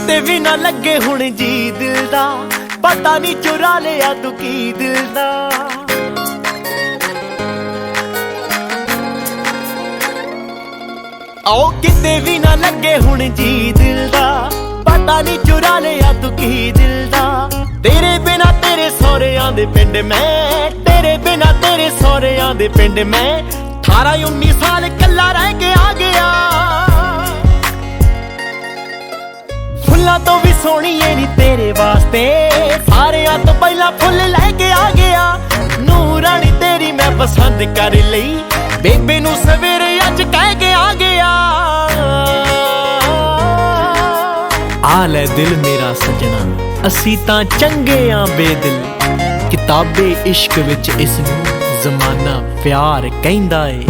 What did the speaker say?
ਕਿਤੇ ਵੀ ਨਾ ਲੱਗੇ ਹੁਣ ਜੀ ਦਿਲ ਦਾ, ਪਤਾ ਨਹੀਂ ਚੁਰਾ ਲਿਆ ਤੂੰ ਕੀ ਦਿਲ ਦਾ। ਆਓ ਕਿਤੇ ਵੀ ਨਾ ਲੱਗੇ ਹੁਣ ਜੀ ਦਿਲ ਦਾ, ਪਤਾ ਨਹੀਂ ਚੁਰਾ ਲਿਆ ਤੂੰ ਕੀ ਦਿਲ ਦਾ। ਤੇਰੇ ਬਿਨਾ ਤੇਰੇ ਸਹੁਰਿਆਂ ਦੇ ਪਿੰਡ ਮੈਂ, ਤੇਰੇ ਬਿਨਾ ਤੇਰੇ ਸਹੁਰਿਆਂ ਦੇ ਪਿੰਡ ਮੈਂ 18-19 ਸਾਲ ਕੱਲਾ ਰਹਿ ਕੇ ਆ ਗਿਆ। ਫੁੱਲਾਂ ਤੋਂ ਵੀ ਸੋਹਣੀਏ ਨੀ ਤੇਰੇ ਵਾਸਤੇ, ਸਾਰਿਆਂ ਤੋਂ ਪਹਿਲਾਂ ਫੁੱਲ ਲੈ ਕੇ ਆ ਗਿਆ। ਨੂੰਹ ਰਾਣੀ ਤੇਰੀ ਮੈਂ ਪਸੰਦ ਕਰ ਲਈ, ਬੇਬੇ ਨੂੰ ਸਵੇਰੇ ਅੱਜ ਕਹਿ ਕੇ ਆ ਗਿਆ। ਆ ਲੈ ਦਿਲ ਮੇਰਾ ਸਜਣਾ, ਅਸੀਂ ਤਾਂ ਚੰਗੇ ਆਂ ਬੇਦਿਲ, ਕਿਤਾਬੇ ਇਸ਼ਕ ਵਿੱਚ ਇਸ ਨੂੰ ਜ਼ਮਾਨਾ ਪਿਆਰ ਕਹਿੰਦਾ ਏ।